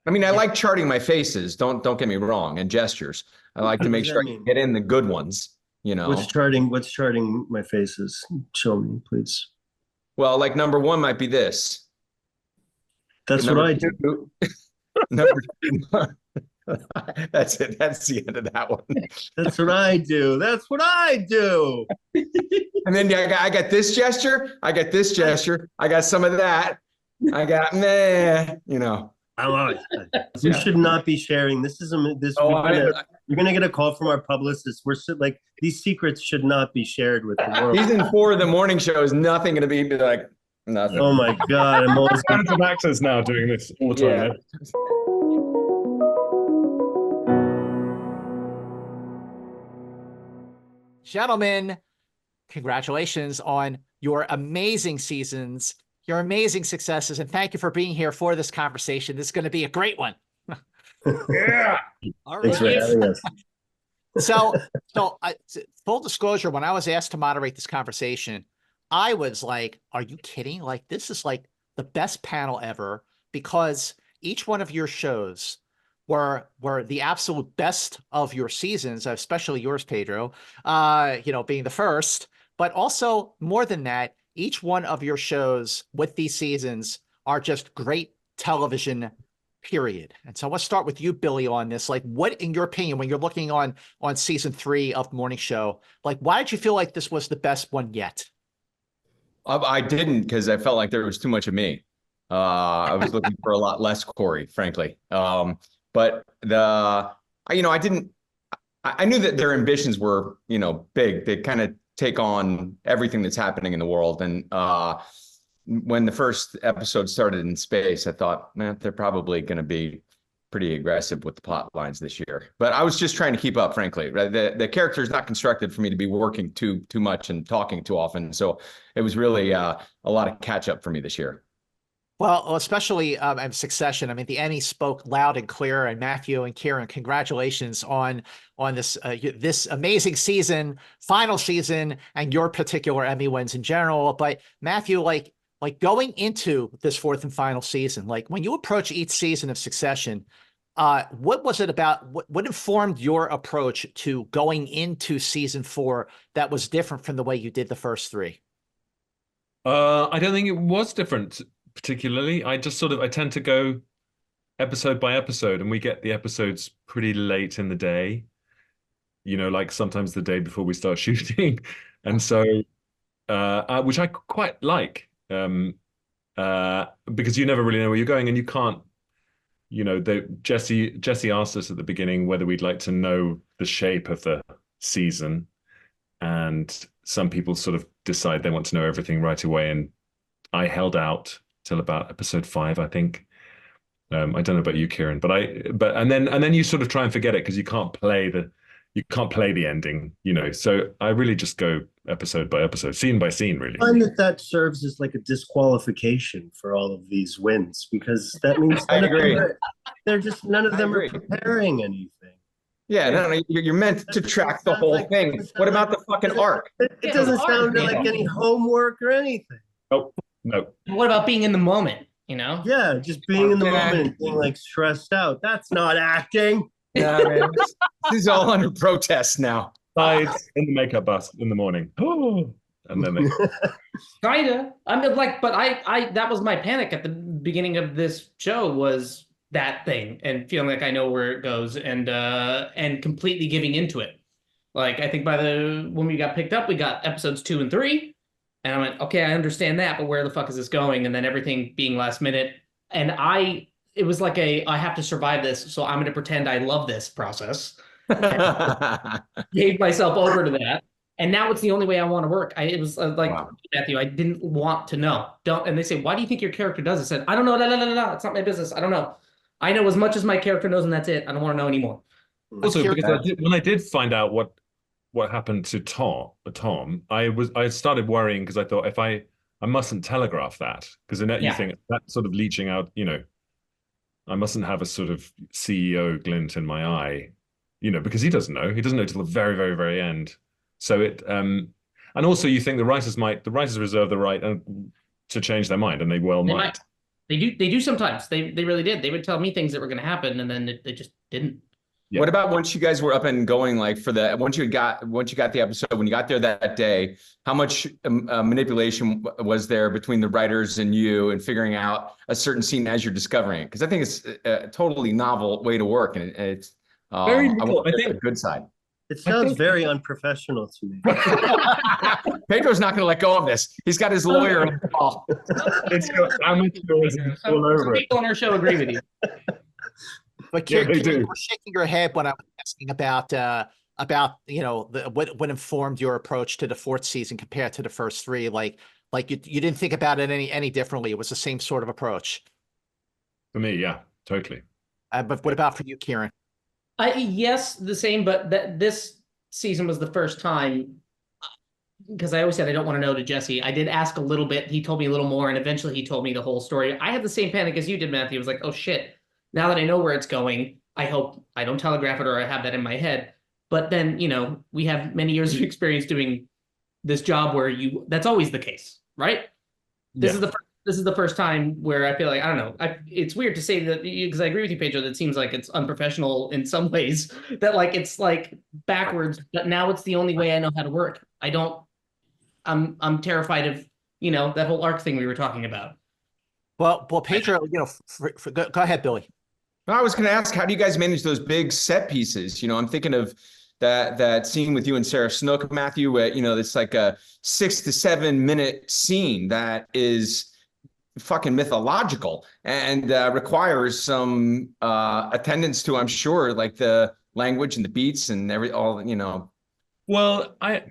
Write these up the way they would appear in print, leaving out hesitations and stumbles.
I mean, I like charting my faces. Don't get me wrong, and gestures. I like to What make does sure that I mean? get in the good ones, you What's know. charting? What's charting my faces? Show me, please. Well, like number one might be this. That's what Number I do. two, number that's it. That's the end of that one. That's what I do. That's what I do. And then I got this gesture. I got this gesture. I got some of that. I got meh, you know. I we Yeah. should not be sharing. This is this. Oh, We're gonna get a call from our publicist. We're like these secrets should not be shared with the world. season 4 of the morning show is nothing going to be like nothing. Oh my god! I'm always Tons of actors now doing this all the time. Yeah. Gentlemen, congratulations on your amazing seasons, your amazing successes, and thank you for being here for this conversation. This is going to be a great one. Yeah. All Thanks for right. having us. So full disclosure, when I was asked to moderate this conversation, I was like, are you kidding? Like, this is like the best panel ever, because each one of your shows were the absolute best of your seasons, especially yours, Pedro, being the first, but also more than that, each one of your shows with these seasons are just great television, period. And so let's start with you, Billy, on this. Like, what, in your opinion, when you're looking on season 3 of the morning show, like, why did you feel like this was the best one yet? I didn't, because I felt like there was too much of me. I was looking for a lot less Corey, frankly. But I didn't. I knew that their ambitions were, big. They kind of take on everything that's happening in the world. And when the first episode started in space, I thought, man, they're probably going to be pretty aggressive with the plot lines this year. But I was just trying to keep up, frankly. The character is not constructed for me to be working too much and talking too often. So it was really a lot of catch up for me this year. Well, especially in Succession. I mean, the Emmy spoke loud and clear. And Matthew and Kieran, congratulations on this this amazing season, final season, and your particular Emmy wins in general. But Matthew, like going into this 4th and final season, like when you approach each season of Succession, what was it about? What informed your approach to going into season 4 that was different from the way you did the first 3? I don't think it was different particularly. I tend to go episode by episode, and we get the episodes pretty late in the day, like sometimes the day before we start shooting. And so, which I quite like, because you never really know where you're going, and you can't, Jesse asked us at the beginning whether we'd like to know the shape of the season. And some people sort of decide they want to know everything right away. And I held out till about episode 5, I think. I don't know about you, Kieran, and then you sort of try and forget it because you can't play the ending, So I really just go episode by episode, scene by scene, really. I find that serves as like a disqualification for all of these wins, because that means I agree. None of them are preparing anything. Yeah, no, you're meant to track the whole thing. What about the fucking arc? It doesn't sound like any homework or anything. Oh, no. What about being in the moment, Yeah, just being in the moment and being like stressed out. That's not acting. Yeah, man. This is all under protest now. Sides in the makeup bus in the morning. Oh, and then they... Kinda. I mean, but I that was my panic at the beginning of this show, was that thing, and feeling like I know where it goes, and completely giving into it. Like, I think when we got picked up, we got episodes 2 and 3, and I went, okay, I understand that, but where the fuck is this going? And then everything being last minute, and it was like I have to survive this, so I'm going to pretend I love this process. Gave myself over to that, and now it's the only way I want to work. It was like, wow. Matthew, I didn't want to know. And they say, why do you think your character does it? I said, I don't know. No, it's not my business. I don't know. I know as much as my character knows, and that's it. I don't want to know anymore. Also, because when I did find out what happened to Tom, I started worrying, because I thought, if I mustn't telegraph that, because you think that sort of leaching out, I mustn't have a sort of CEO glint in my eye, because he doesn't know. He doesn't know till the very, very, very end. So and also you think the writers reserve the right to change their mind, and they might. They do sometimes. They really did. They would tell me things that were going to happen, and then they just didn't. Yeah. What about once you guys were up and going, like for the once you got the episode, when you got there that day, how much manipulation was there between the writers and you and figuring out a certain scene as you're discovering it? Because I think it's a totally novel way to work, and it's Very little. I think the good side. It sounds very unprofessional to me. Pedro's not going to let go of this. He's got his lawyer on the call. it's got amateurism all over it. People on our show agree with you. But Yeah, Kieran, they do. you were shaking your head when I was asking about what informed your approach to the fourth season compared to the first three. Like you didn't think about it any differently. It was the same sort of approach. For me, yeah, totally. But what about for you, Kieran? Yes, the same, but this season was the first time, because I always said I don't want to know to Jesse. I did ask a little bit. He told me a little more, and eventually he told me the whole story. I had the same panic as you did, Matthew. I was like, oh shit. Now that I know where it's going, I hope I don't telegraph it or I have that in my head. But then, we have many years of experience doing this job where that's always the case, right? This is the first time where I feel like, I don't know. It's weird to say that, because I agree with you, Pedro, that it seems like it's unprofessional in some ways, that like it's like backwards, but now it's the only way I know how to work. I'm terrified of, that whole arc thing we were talking about. Well, Pedro, go ahead, Billy. I was going to ask, how do you guys manage those big set pieces? I'm thinking of that scene with you and Sarah Snook, Matthew, where, it's like a 6 to 7 minute scene that is fucking mythological and requires some attendance to, I'm sure, like the language and the beats and Well, I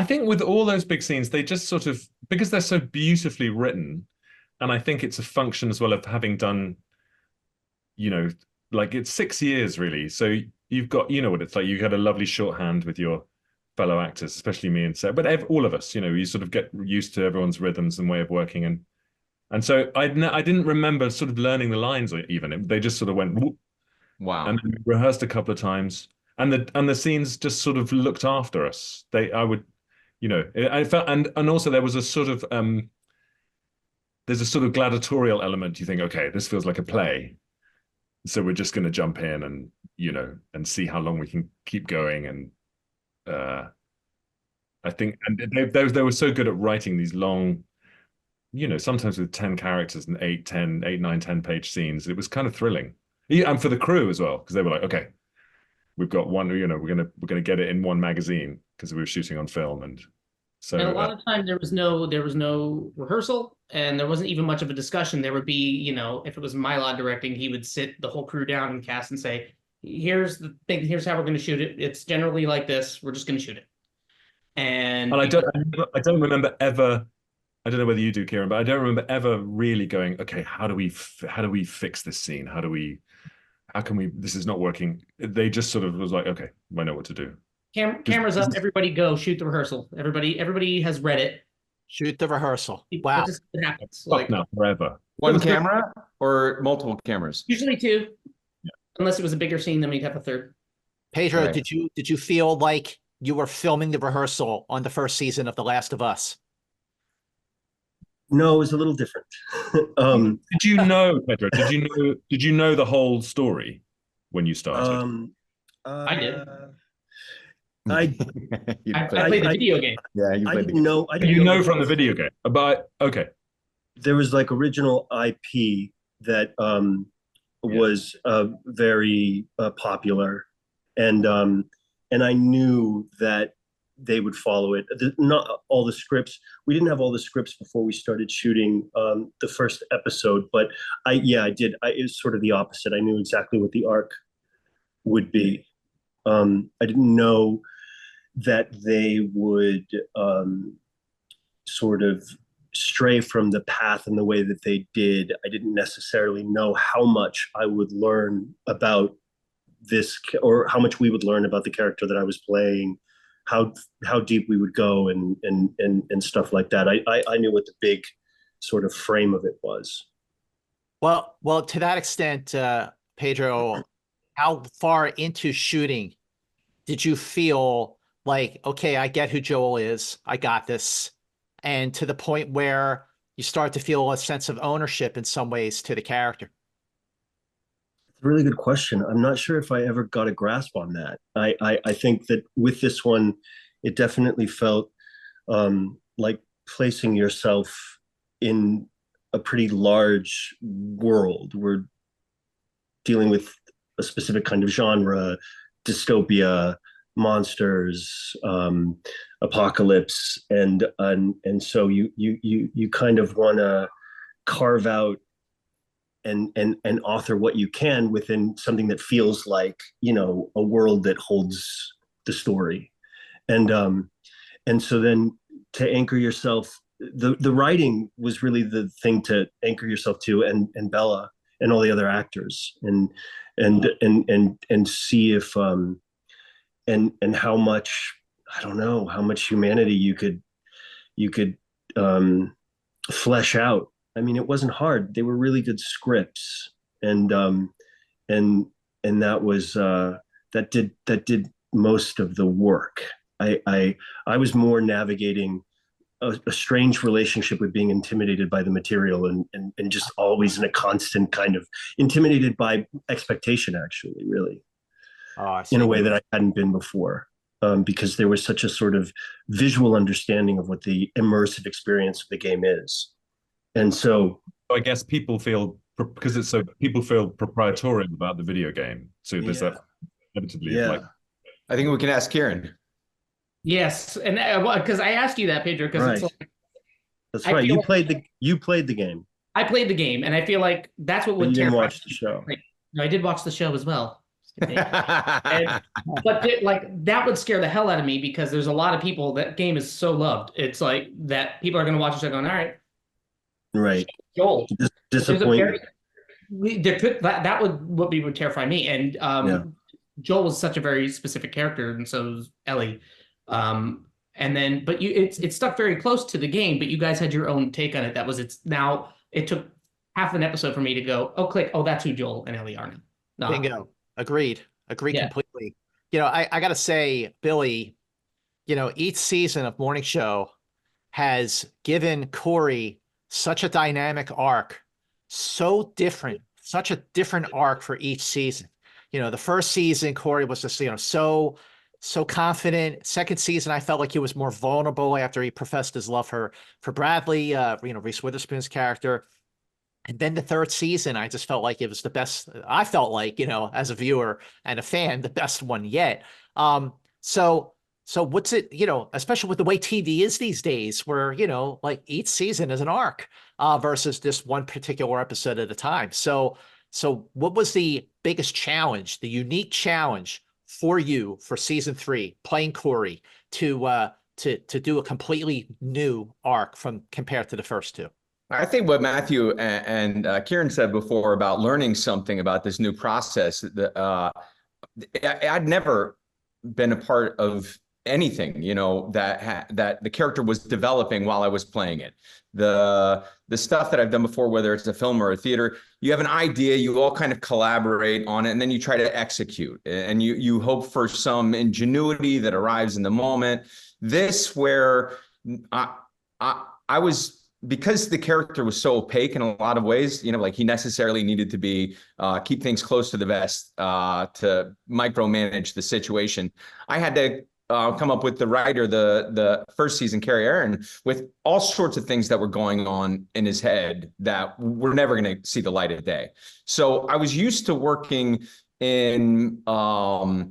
think with all those big scenes, they just sort of, because they're so beautifully written, and I think it's a function as well of having done, like it's 6 years really. So you've got, what it's like. You had a lovely shorthand with your fellow actors, especially me and Sarah, but all of us, you sort of get used to everyone's rhythms and way of working. And so I didn't remember sort of learning the lines even. They just sort of went, whoop, wow. and then we rehearsed a couple of times. And the scenes just sort of looked after us. I felt, and also there was a sort of, there's a sort of gladiatorial element. You think, okay, this feels like a play. So we're just going to jump in and, and see how long we can keep going. And I think, and they were so good at writing these long, sometimes with 10 characters and 8, 9, 10 page scenes. It was kind of thrilling. Yeah, and for the crew as well, because they were like, okay, we've got one, we're gonna get it in one magazine because we were shooting on film. And so and a lot of times there was no rehearsal, and there wasn't even much of a discussion. There would be, if it was Mylod directing, he would sit the whole crew down and cast and say, here's the thing, here's how we're going to shoot it. It's generally like this. We're just going to shoot it. And I don't remember ever. I don't know whether you do, Kieran, but I don't remember ever really going, okay, how do we fix this scene? How can we? This is not working. They just sort of was like, okay, I know what to do. Cameras up, everybody go, shoot the rehearsal. Everybody has read it. Shoot the rehearsal. Wow. It happens. Fuck no, forever. One camera or multiple cameras? Usually 2. Yeah. Unless it was a bigger scene, then we'd have a third. Pedro, Right. did you feel like you were filming the rehearsal on the first season of The Last of Us? No, it was a little different. Did you know, Pedro? Did you know the whole story when you started? I did. I I played the video game. Yeah, you I played the didn't know. I didn't You know know from the video game, but okay. there was like original IP that was very popular, and I knew that they would follow it. Not all the scripts. We didn't have all the scripts before we started shooting the first episode, but I did. It was sort of the opposite. I knew exactly what the arc would be. I didn't know that they would sort of stray from the path in the way that they did. I didn't necessarily know how much I would learn about this, or how much we would learn about the character that I was playing, how deep we would go and stuff like that. I knew what the big sort of frame of it was. Well, to that extent, Pedro, how far into shooting did you feel like, okay, I get who Joel is, I got this, and to the point where you start to feel a sense of ownership in some ways to the character? It's a really good question. I'm not sure if I ever got a grasp on that. I think that with this one, it definitely felt like placing yourself in a pretty large world. We're dealing with a specific kind of genre, dystopia, monsters, apocalypse, and so you kind of want to carve out and author what you can within something that feels like, you know, a world that holds the story. And so then to anchor yourself, the writing was really the thing to anchor yourself to, and Bella and all the other actors, and see if and how much, I don't know, how much humanity you could flesh out. I mean, it wasn't hard. They were really good scripts, and that was that did most of the work. I was more navigating a strange relationship with being intimidated by the material, and just always in a constant kind of intimidated by expectation, actually, really, in a way that I hadn't been before, because there was such a sort of visual understanding of what the immersive experience of the game is. And so I guess people feel, because it's so, people feel proprietary about the video game. So there's that inevitably, like, I think we can ask Kieran. Yes, and because I asked you that, Pedro, because right. it's like, That's right. You played the game. I played the game, and I feel like that's what would you didn't terrify watch the show. me. No, I did watch the show as well. But that would scare the hell out of me, because there's a lot of people, that game is so loved. It's like that people are going to watch the show going, all right. Right. Joel. Disappointment. That would terrify me. And Joel was such a very specific character, and so was Ellie. And then, but it stuck very close to the game, but you guys had your own take on it. Now it took half an episode for me to go, oh, that's who Joel and Ellie are now. Bingo. Agreed completely. You know, I gotta say, Billy, you know, each season of Morning Show has given Corey such a dynamic arc, such a different arc for each season. You know, the first season, Corey was just, you know, so confident. Second season, I felt like he was more vulnerable after he professed his love for Bradley, you know, Reese Witherspoon's character. And then the third season, I just felt like it was the best. I felt like, you know, as a viewer and a fan, the best one yet. So what's it, you know, especially with the way TV is these days, where, you know, like each season is an arc versus just one particular episode at a time. So what was the biggest challenge, the unique challenge for you for season 3, playing Corey, to do a completely new arc compared to the first two? I think what Matthew and Kieran said before about learning something about this new process, I'd never been a part of anything, you know, that the character was developing while I was playing it. The stuff that I've done before, whether it's a film or a theater, you have an idea, you all kind of collaborate on it, and then you try to execute, and you hope for some ingenuity that arrives in the moment. This, where I was, because the character was so opaque in a lot of ways, you know, like he necessarily needed to be keep things close to the vest to micromanage the situation. I had to come up with the writer, the first season, Carrie Aaron, with all sorts of things that were going on in his head that were never going to see the light of day. So I was used to working in a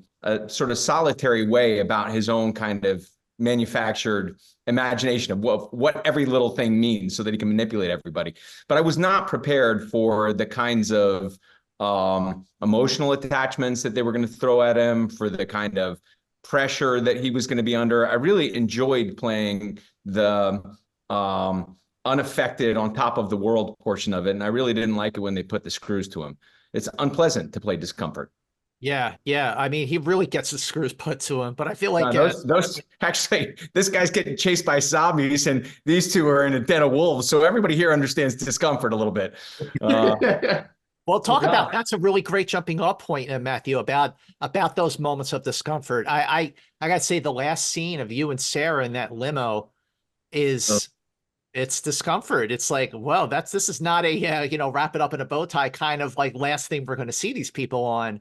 sort of solitary way about his own kind of manufactured imagination of what every little thing means so that he can manipulate everybody. But I was not prepared for the kinds of emotional attachments that they were going to throw at him, for the kind of pressure that he was going to be under. I really enjoyed playing the unaffected, on top of the world portion of it. And I really didn't like it when they put the screws to him. It's unpleasant to play discomfort. Yeah. I mean, he really gets the screws put to him, but I feel like those actually, this guy's getting chased by zombies, and these two are in a den of wolves. So everybody here understands discomfort a little bit. Well, talk about, that's a really great jumping off point, Matthew, about those moments of discomfort. I gotta say, the last scene of you and Sarah in that limo is It's discomfort. It's like, well, this is not a wrap it up in a bow tie kind of like last thing we're going to see these people on.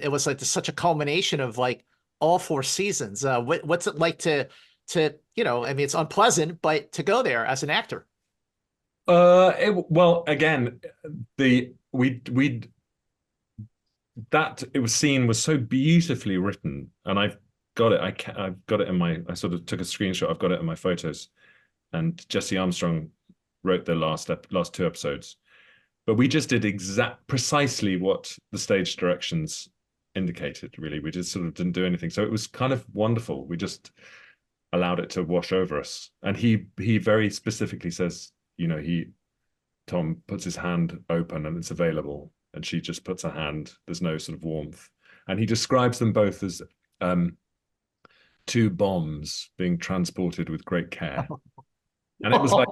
It was like such a culmination of like all 4 seasons. What's it like I mean, it's unpleasant, but to go there as an actor? Well, again, it was scene was so beautifully written, and I've got it. I've got it in my. I sort of took a screenshot. I've got it in my photos, and Jesse Armstrong wrote the last 2 episodes, but we just did precisely what the stage directions indicated. Really, we just sort of didn't do anything, so it was kind of wonderful. We just allowed it to wash over us, and he very specifically says, Tom puts his hand open and it's available, and she just puts her hand. There's no sort of warmth, and he describes them both as 2 bombs being transported with great care. And it was like,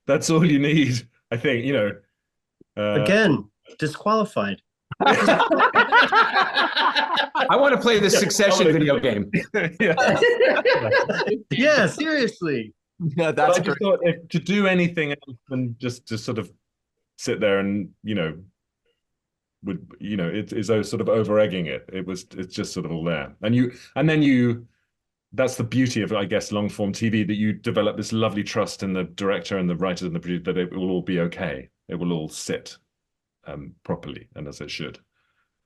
that's all you need. I think, Again, disqualified. I want to play the Succession video game. Yeah, seriously. Yeah, that's great. Thought to do anything else than just to sort of sit there and it is sort of over egging it. It's just sort of all there, and then that's the beauty of, I guess, long form TV, that you develop this lovely trust in the director and the writers and the producer that it will all be okay. It will all sit properly and as it should.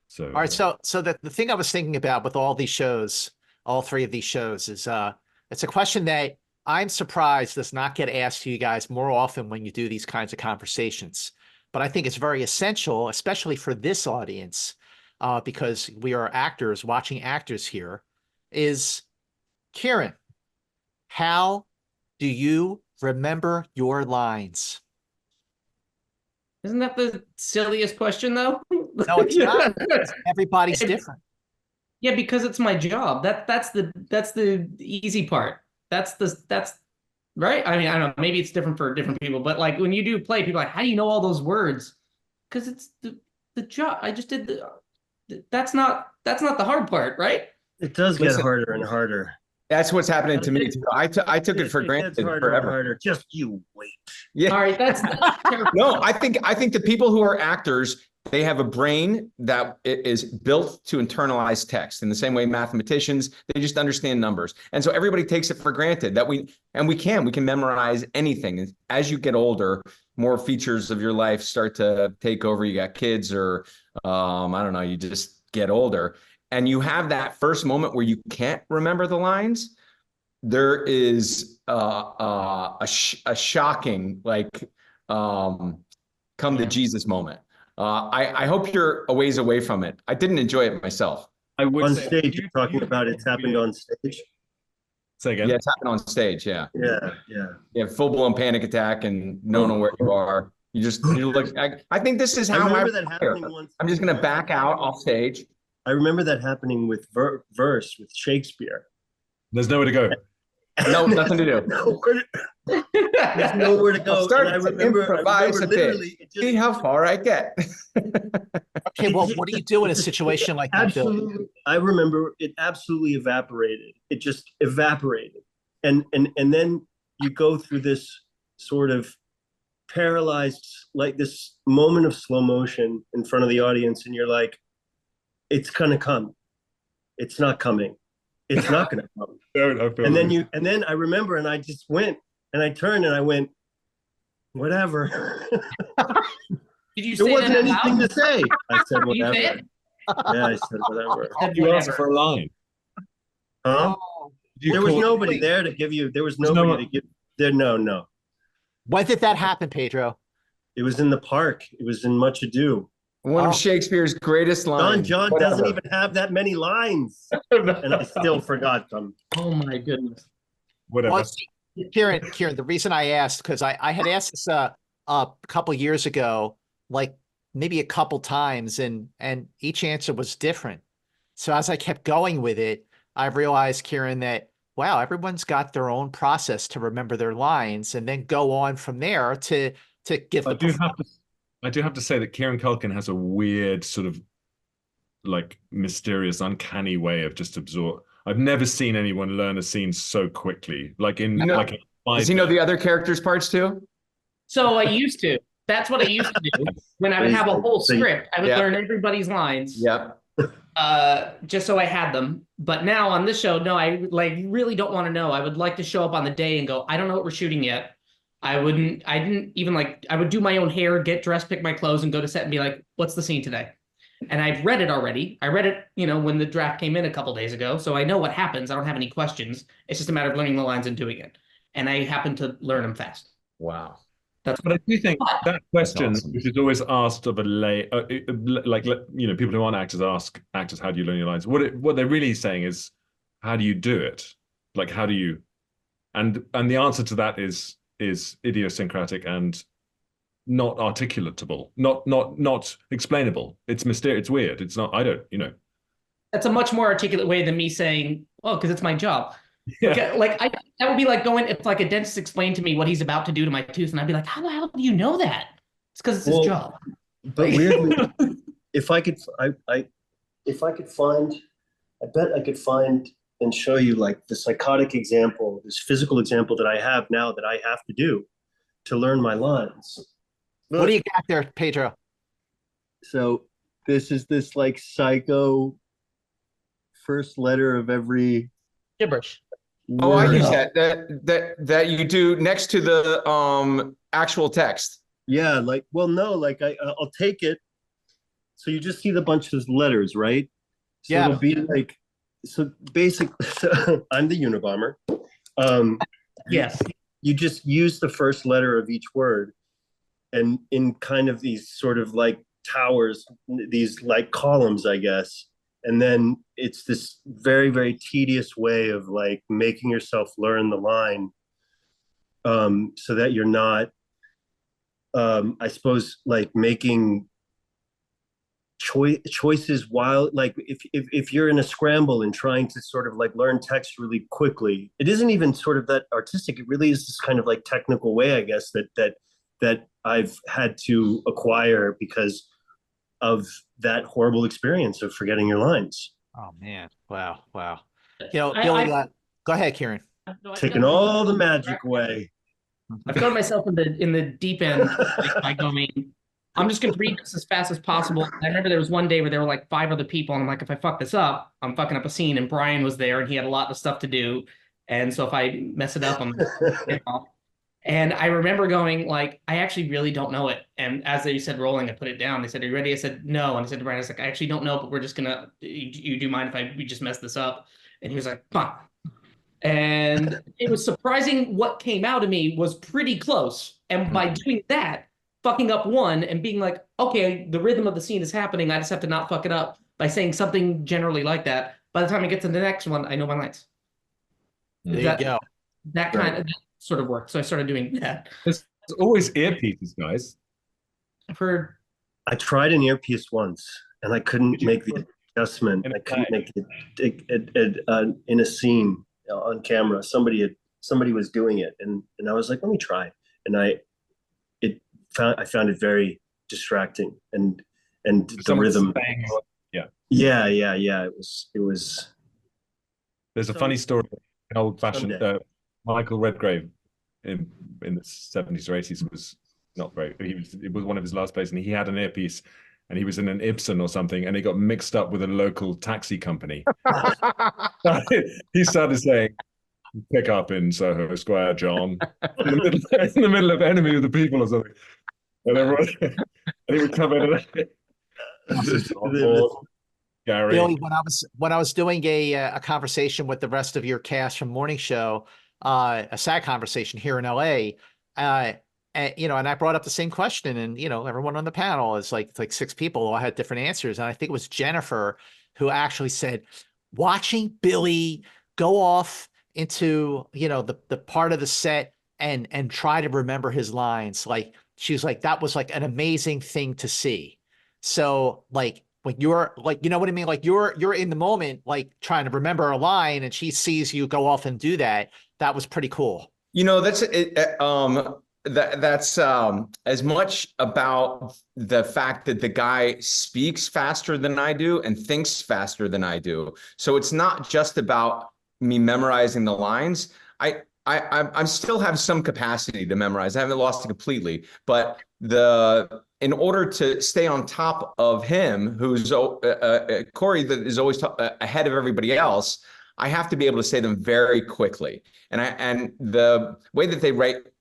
So all right, so the thing I was thinking about with all these shows, all 3 of these shows, is it's a question that I'm surprised does not get asked to you guys more often when you do these kinds of conversations. But I think it's very essential, especially for this audience, because we are actors watching actors here, is Kieran, how do you remember your lines? Isn't that the silliest question, though? No, it's not. Everybody's different. Yeah, because it's my job. That's the easy part. That's right. I mean, I don't know. Maybe it's different for different people, but like when you do play, people are like, how do you know all those words? Because it's the job. I just did that's not the hard part, right? It does get harder and harder. That's what's happening to me too. I took it for granted forever. Harder. Just you wait. Yeah. All right. That's No, I think the people who are actors, they have a brain that is built to internalize text in the same way mathematicians, they just understand numbers. And so everybody takes it for granted that we can memorize anything. As you get older, more features of your life start to take over. You got kids or I don't know, you just get older. And you have that first moment where you can't remember the lines. There is a shocking, like, come to Jesus moment. I hope you're a ways away from it. I didn't enjoy it myself. I would On say, stage, you're talking about it's happened on stage. Say again. Yeah, it's happened on stage. Yeah. Yeah. Full blown panic attack and don't know where you are. You look. I think this is how remember that happening once. I'm just gonna back out off stage. I remember that happening with verse with Shakespeare. There's nowhere to go. No, nothing to do. There's nowhere to go. I'll start and I to remember improvise a bit. literally See how far I get. Okay, well, what do you do in a situation like that, Bill? absolutely. I remember it absolutely evaporated. It just evaporated, and then you go through this sort of paralyzed, like this moment of slow motion in front of the audience, and you're like, it's gonna come. It's not coming. It's not gonna come. And then I remember, and I just went, and I turned, and I went, whatever. Did you There say wasn't that anything out to say. I said Did you say whatever. it? Yeah, I said whatever. You asked for a line. Huh? Oh. There was nobody there to give you. There was nobody to give. There, no. When did that happen, Pedro? It was in the park. It was in Much Ado. One of Shakespeare's greatest lines. John doesn't even have that many lines, and I still forgot them. Oh my goodness. Whatever. Well, see, Kieran, the reason I asked, because I had asked this a couple years ago, like maybe a couple times, and each answer was different. So as I kept going with it, I realized, Kieran, that wow, everyone's got their own process to remember their lines, and then go on from there to give the. I do have to say that Kieran Culkin has a weird sort of like mysterious, uncanny way of just absorb. I've never seen anyone learn a scene so quickly, like in Does he know the other characters' parts too? So I used to. That's what I used to do. When I would have a whole script, I would Yeah. learn everybody's lines. Yeah. Just so I had them. But now on this show, no, I like really don't want to know. I would like to show up on the day and go, I don't know what we're shooting yet. I didn't even like, I would do my own hair, get dressed, pick my clothes, and go to set and be like, what's the scene today? And I've read it already. I read it, when the draft came in a couple days ago. So I know what happens. I don't have any questions. It's just a matter of learning the lines and doing it. And I happen to learn them fast. Wow. But I do think that question, awesome. which is always asked of a people who aren't actors ask actors, how do you learn your lines? What they're really saying is, how do you do it? Like, how do you? And the answer to that is idiosyncratic and not articulatable, not explainable. It's mysterious. It's weird. It's not. I don't. That's a much more articulate way than me saying, "Oh, because it's my job." Yeah. That would be like going if like a dentist explained to me what he's about to do to my tooth, and I'd be like, "How the hell do you know that?" It's because it's his job. But weirdly, if I could find, I bet I could find and show you like the psychotic example, this physical example that I have now that I have to do to learn my lines. What do you got there, Pedro? So this is this like psycho first letter of every Gibberish. Oh, I word. use that you do next to the actual text. Yeah, like, well, no, like I'll take it. So you just see the bunch of letters, right? So Yeah. it'll be like, so basically, I'm the Unabomber. Yes. You just use the first letter of each word, and in kind of these sort of like towers, these like columns, I guess. And then it's this very, very tedious way of like making yourself learn the line, so that you're not, I suppose, like making choices while, like, if you're in a scramble and trying to sort of like learn text really quickly, it isn't even sort of that artistic. It really is this kind of like technical way, I guess, that I've had to acquire because of that horrible experience of forgetting your lines. Oh man. Wow. I- Billy, I- go ahead, Kieran. No, Taking all the magic away. I've thrown myself in the deep end by going, I'm just going to read this as fast as possible. I remember there was one day where there were like 5 other people, and I'm like, if I fuck this up, I'm fucking up a scene. And Brian was there, and he had a lot of stuff to do. And so if I mess it up, I'm off. And I remember going like, I actually really don't know it. And as they said rolling, I put it down. They said, are you ready? I said, no. And I said to Brian, I was like, I actually don't know, but we're just gonna, you do mind if we just mess this up? And he was like, come on. And it was surprising what came out of me was pretty close. And by doing that, fucking up one and being like, okay, the rhythm of the scene is happening. I just have to not fuck it up by saying something generally like that. By the time I get to the next one, I know my lines. There you go. That kind of sort of worked. So I started doing that. There's always earpieces, guys. I've heard. I tried an earpiece once and I couldn't make the adjustment. I couldn't make it in a scene on camera. Somebody was doing it, and I was like, let me try. And I found it very distracting, and the rhythm. Yeah. It was. There's a funny story, an old-fashioned Michael Redgrave in the 70s or 80s was not very. It was one of his last plays, and he had an earpiece, and he was in an Ibsen or something, and it got mixed up with a local taxi company. He started saying, "Pick up in Soho Square, John," in the middle of Enemy of the People or something, and everyone, and he would come in and Gary. Billy, when I was doing a conversation with the rest of your cast from Morning Show, a SAG conversation here in LA, and I brought up the same question, and everyone on the panel is like 6 people all had different answers, and I think it was Jennifer who actually said, watching Billy go off into the part of the set and try to remember his lines, like she was like, that was like an amazing thing to see. So like when you're like, you know what I mean? Like you're in the moment, like trying to remember a line, and she sees you go off and do that. That was pretty cool. That's it. That's as much about the fact that the guy speaks faster than I do and thinks faster than I do. So it's not just about me memorizing the lines. I I still have some capacity to memorize. I haven't lost it completely, but in order to stay on top of him, who's Corey, that is always ahead of everybody else, I have to be able to say them very quickly. And the way that they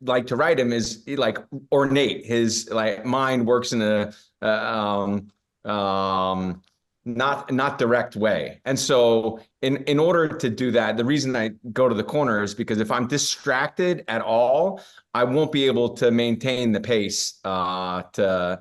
like to write him is like ornate. His like mind works in a not direct way. And so in order to do that, the reason I go to the corner is because if I'm distracted at all, I won't be able to maintain the pace to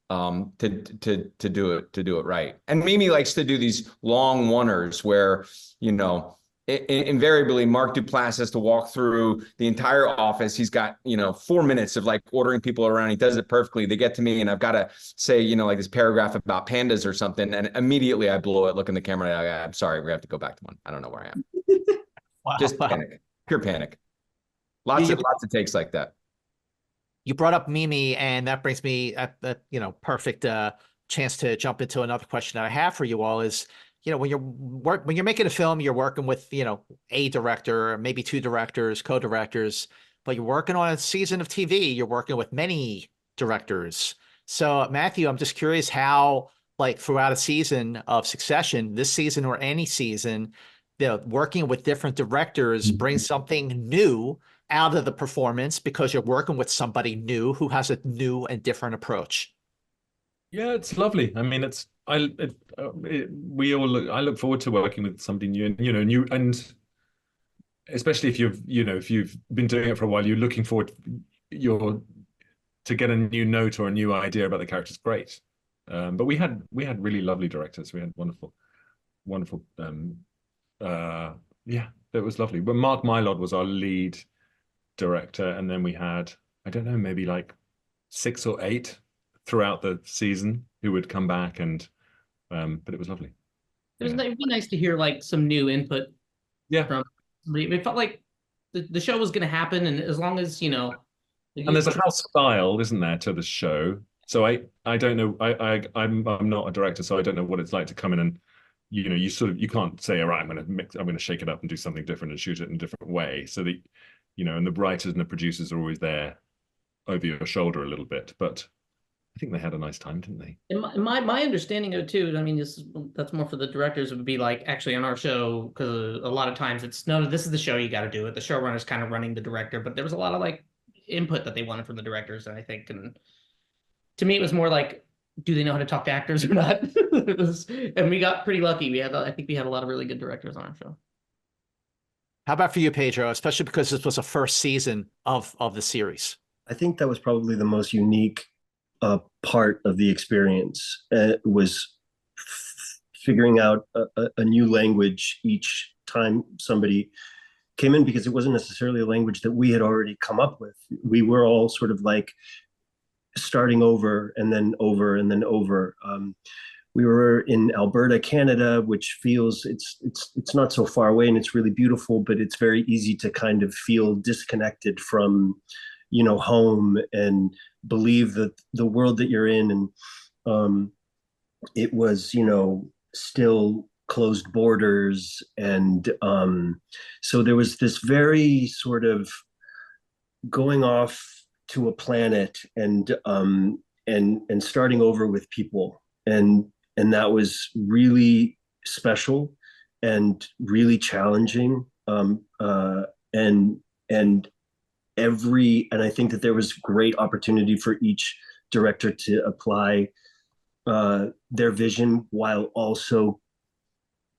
do it right. And Mimi likes to do these long oneers where, you know, invariably Mark Duplass has to walk through the entire office. He's got, 4 minutes of like ordering people around. He does it perfectly. They get to me and I've got to say, like this paragraph about pandas or something. And immediately I blow it, look in the camera. I'm sorry, we have to go back to one. I don't know where I am. Wow. Just panic, pure panic. Lots of takes like that. You brought up Mimi, and that brings me perfect chance to jump into another question that I have for you all is, when you're making a film, you're working with, a director, maybe two directors, co-directors, but you're working on a season of TV, you're working with many directors. So Matthew, I'm just curious how, like throughout a season of Succession, this season or any season, working with different directors brings something new out of the performance because you're working with somebody new who has a new and different approach. Yeah, it's lovely. I mean, I look forward to working with somebody new and new, and especially if you've been doing it for a while, you're looking forward to get a new note or a new idea about the characters. Great. But we had really lovely directors. We had wonderful. Yeah, it was lovely. But Mark Mylod was our lead director, and then we had, I don't know, maybe like 6 or 8 throughout the season who would come back, and but it was lovely. It'd be nice to hear like some new input. Yeah, from somebody. It felt like the show was going to happen, and as long as and there's a house style, isn't there, to the show? So I don't know. I'm not a director, so I don't know what it's like to come in and you can't say, all right, I'm going to shake it up and do something different and shoot it in a different way. So that and the writers and the producers are always there over your shoulder a little bit, but I think they had a nice time, didn't they? And my understanding of it too, I mean, that's more for the directors, would be like, actually on our show, because a lot of times it's, no, this is the show, you got to do it. The showrunner's kind of running the director, but there was a lot of like input that they wanted from the directors, and I think, and to me, it was more like, do they know how to talk to actors or not? And we got pretty lucky. I think we had a lot of really good directors on our show. How about for you, Pedro, especially because this was a first season of the series? I think that was probably the most unique part of the experience. Was figuring out a new language each time somebody came in, because it wasn't necessarily a language that we had already come up with. We were all sort of like starting over and then over and then over. We were in Alberta, Canada, which feels it's not so far away, and it's really beautiful, but it's very easy to kind of feel disconnected from home and believe that the world that you're in. And it was still closed borders, and so there was this very sort of going off to a planet and starting over with people, and that was really special and really challenging, and I think that there was great opportunity for each director to apply their vision, while also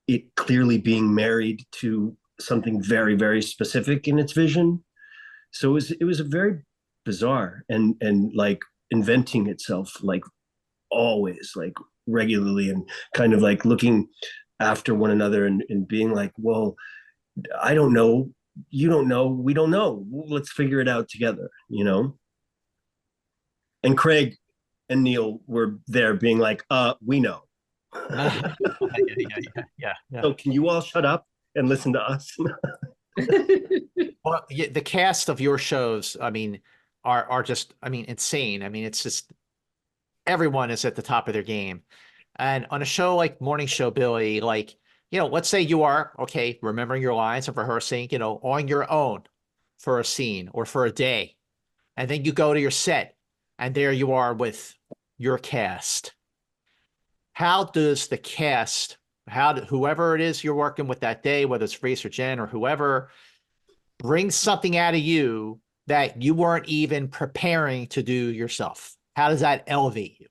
it clearly being married to something very, very specific in its vision. So it was a very bizarre and like inventing itself, like always, like regularly, and kind of like looking after one another and being like, well, I don't know, you don't know, we don't know, let's figure it out together. And Craig and Neil were there being like, we know. Yeah. So can you all shut up and listen to us? Well, the cast of your shows, I mean, are just, I mean, insane. I mean, it's just, everyone is at the top of their game. And on a show like Morning Show, Billy, like, let's say you are, okay, remembering your lines and rehearsing, on your own for a scene or for a day, and then you go to your set, and there you are with your cast. How does the cast, whoever it is you're working with that day, whether it's Reese or Jen or whoever, bring something out of you that you weren't even preparing to do yourself? How does that elevate you?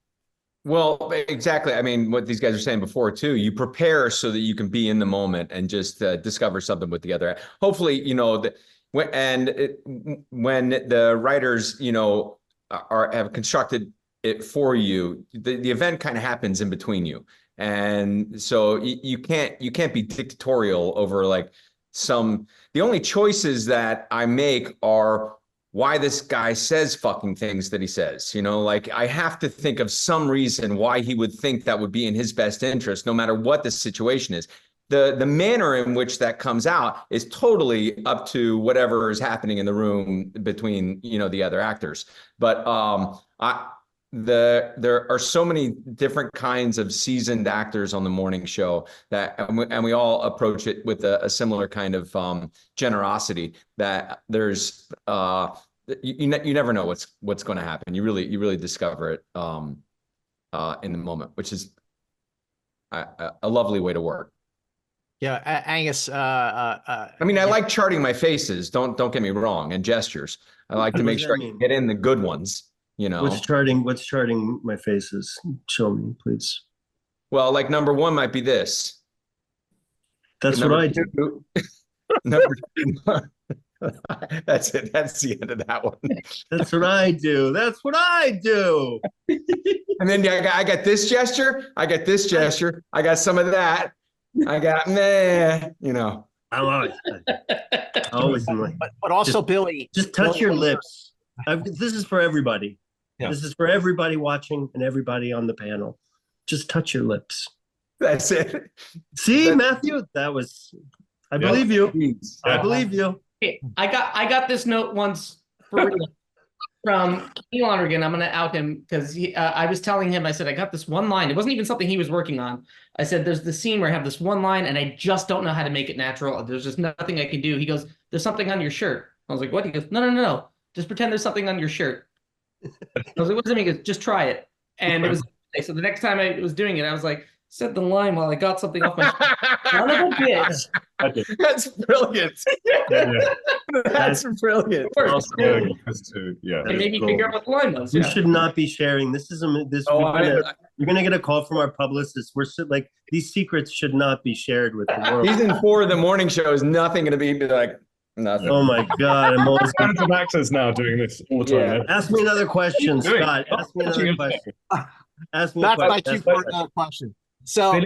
Well, exactly. I mean, what these guys are saying before too, you prepare so that you can be in the moment and just discover something with the other. Hopefully, when the writers, have constructed it for you, the event kind of happens in between you. And so you can't be dictatorial over the only choices that I make are why this guy says fucking things that he says. I have to think of some reason why he would think that would be in his best interest, no matter what the situation is. The manner in which that comes out is totally up to whatever is happening in the room between, the other actors. But there are so many different kinds of seasoned actors on the morning show and we all approach it with a similar kind of generosity that there's you never know what's going to happen. You really discover it in the moment, which is a lovely way to work. Yeah, Angus. I mean, I like charting my faces. Don't get me wrong, and gestures. I like to make sure I get in the good ones. What's charting my faces? Show me, please. Well, number one might be this. That's what I do. Number two. That's it. That's the end of that one. That's what I do. That's what I do. And then I got this gesture. I got this gesture. I got some of that. I got I always like. But also, Billy. Just touch your lips. This is for everybody. Yeah. This is for everybody watching and everybody on the panel. Just touch your lips. That's it. See, Matthew, that was. I believe you. I believe you. I got this note once from Neil Lonergan. I'm going to out him because I was telling him. I said I got this one line. It wasn't even something he was working on. I said there's the scene where I have this one line and I just don't know how to make it natural. There's just nothing I can do. He goes, "There's something on your shirt." I was like, "What?" He goes, No. Just pretend there's something on your shirt. I was like, "What does it mean?" He goes, "Just try it." And it was so the next time I was doing it, I was like, said the line while I got something off my son of a bitch. That's brilliant. Yeah. That's brilliant. Yeah. It made me figure out what the line was. We should not be sharing. This is you're gonna get a call from our publicist. These secrets should not be shared with the world. Season 4 of the morning show is nothing going to be like nothing. Oh my God! I'm always tons of actors now doing this all the time. Yeah. Ask me another question, Scott. Ask me another question. Ask me. That's my cue for another question. So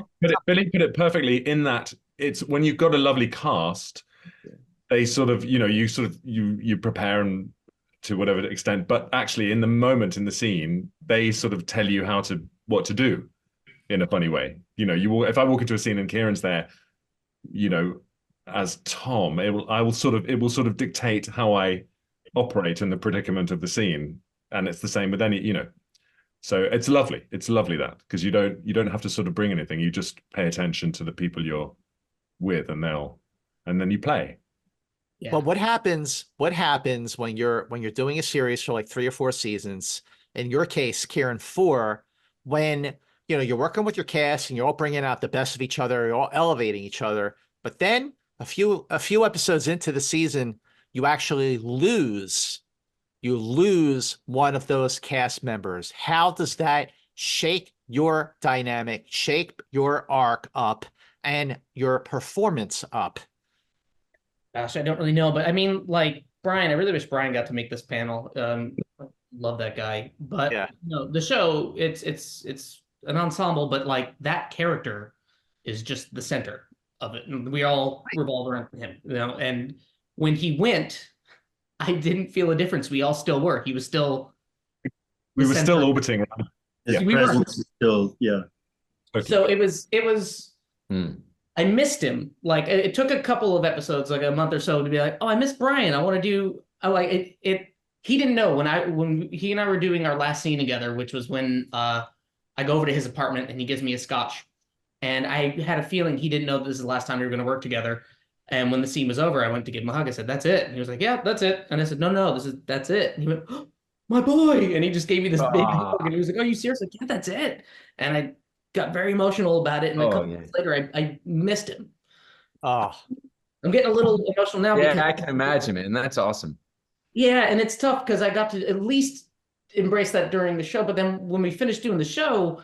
Billy put it perfectly in that it's when you've got a lovely cast, they sort of, you prepare and to whatever extent, but actually in the moment in the scene, they sort of tell you what to do in a funny way. If I walk into a scene and Kieran's there, as Tom, it will sort of dictate how I operate in the predicament of the scene. And it's the same with any, So it's lovely. It's lovely that because you don't have to sort of bring anything. You just pay attention to the people you're with, and then you play. Yeah. But what happens when you're doing a series for like 3 or 4 seasons? In your case, Kieran, 4, when you're working with your cast and you're all bringing out the best of each other, you're all elevating each other. But then a few episodes into the season, you actually lose one of those cast members. How does that shake your dynamic, shake your arc up, and your performance up? Gosh, I don't really know, but I mean, like Brian, I really wish Brian got to make this panel. Love that guy, but yeah. The show, it's an ensemble, but like that character is just the center of it, and we all revolve around him. And when he went, I didn't feel a difference. We all still were. He was still. We were still orbiting around. His presence is still, yeah. Okay. So it was. I missed him. Like it took a couple of episodes, like a month or so, to be like, oh, I miss Brian. I want to do. I like it. He didn't know when he and I were doing our last scene together, which was when I go over to his apartment and he gives me a scotch, and I had a feeling he didn't know this is the last time we were going to work together. And when the scene was over, I went to give him a hug. I said, "That's it." And he was like, "Yeah, that's it." And I said, "No, that's it." And he went, "Oh, my boy." And he just gave me this big hug. And he was like, "Are you serious?" Like, "Yeah, that's it." And I got very emotional about it. And a couple months later, I missed him. Oh, I'm getting a little emotional now because I can imagine, man. That's awesome. yeah, and it's tough because I got to at least embrace that during the show. But then when we finished doing the show,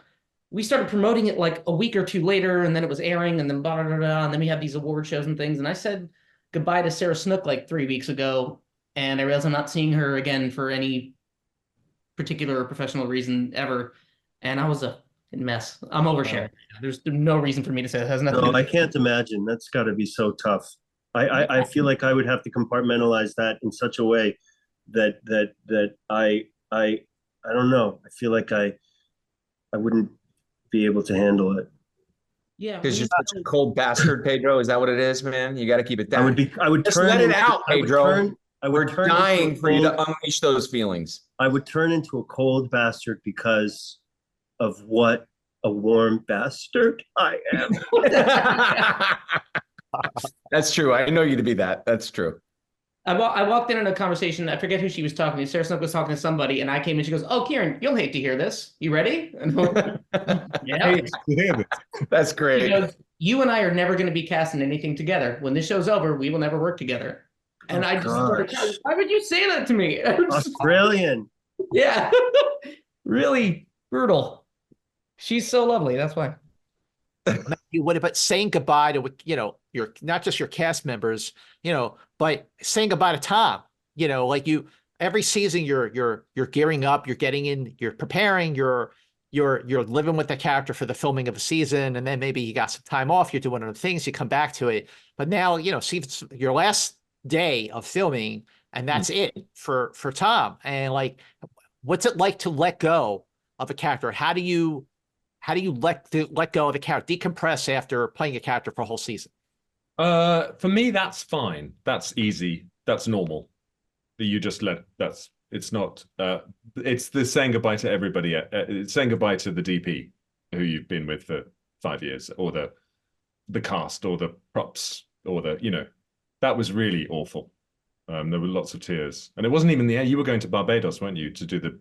we started promoting it like a week or two later, and then it was airing, and then blah, blah, blah, and then we had these award shows and things. And I said goodbye to Sarah Snook like 3 weeks ago, and I realized I'm not seeing her again for any particular or professional reason ever. And I was a mess. I'm oversharing. There's no reason for me to say it has nothing to No, do I with can't imagine. That's got to be so tough. I feel like I would have to compartmentalize that in such a way that I don't know. I feel like I wouldn't be able to handle it. Yeah, Because you're such a cold bastard, Pedro. Is that what it is, man? You got to keep it down. I would Just turn let it into- out, Pedro. We're turn dying into a for you to cold- unleash those feelings. I would turn into a cold bastard because of what a warm bastard I am. That's true. I know you to be that. That's true. I walked in a conversation. I forget who she was talking to. Sarah Snook was talking to somebody, and I came in. She goes, "Oh, Kieran, you'll hate to hear this. You ready?" And I'm like, yeah. That's She great. goes, "You and I are never going to be cast in anything together. When this show's over, we will never work together." And I just started crying. Why would you say that to me? Australian. Yeah, really brutal. She's so lovely. That's why. you would, but saying goodbye to, your, not just your cast members, but saying goodbye to Tom, like every season you're gearing up, you're getting in, you're preparing, you're living with the character for the filming of a season. And then maybe you got some time off, you're doing other things, you come back to it. But now, see, it's your last day of filming and that's it for Tom. And like, what's it like to let go of a character? How do you let go of the character, decompress after playing a character for a whole season? For me, that's fine. That's easy. That's normal. You just it's not, it's the saying goodbye to everybody. It's saying goodbye to the DP who you've been with for 5 years, or the cast, or the props, or that was really awful. There were lots of tears, and it wasn't even the end. You were going to Barbados, weren't you, to do the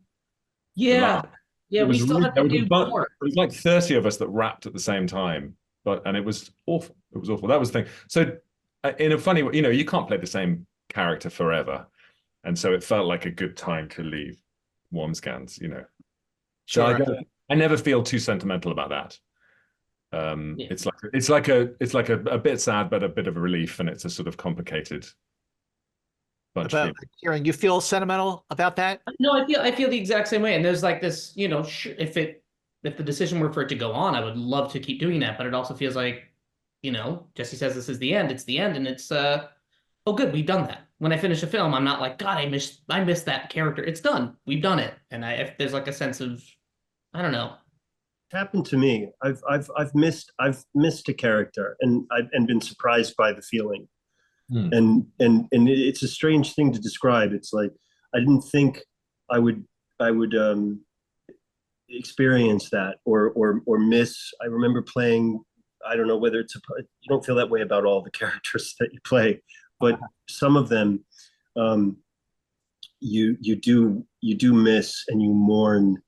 Yeah. Yeah, we still have to do more. It was like 30 of us that rapped at the same time, and it was awful. It was awful. That was the thing. So in a funny way, you can't play the same character forever. And so it felt like a good time to leave Wormscans, Sure. So I never feel too sentimental about that. It's like a bit sad, but a bit of a relief, and it's a sort of complicated bunch of people. Kieran, you feel sentimental about that? No, I feel the exact same way. And there's like this, if the decision were for it to go on, I would love to keep doing that. But it also feels like, Jesse says this is the end. It's the end, and it's oh good, we've done that. When I finish a film, I'm not like, God, I missed that character. It's done. We've done it. And if there's like a sense of, I don't know. It happened to me. I've missed a character, and I've been surprised by the feeling. And it's a strange thing to describe. It's like I didn't think I would experience that or miss. I remember playing. I don't know whether you don't feel that way about all the characters that you play, but some of them you do miss, and you mourn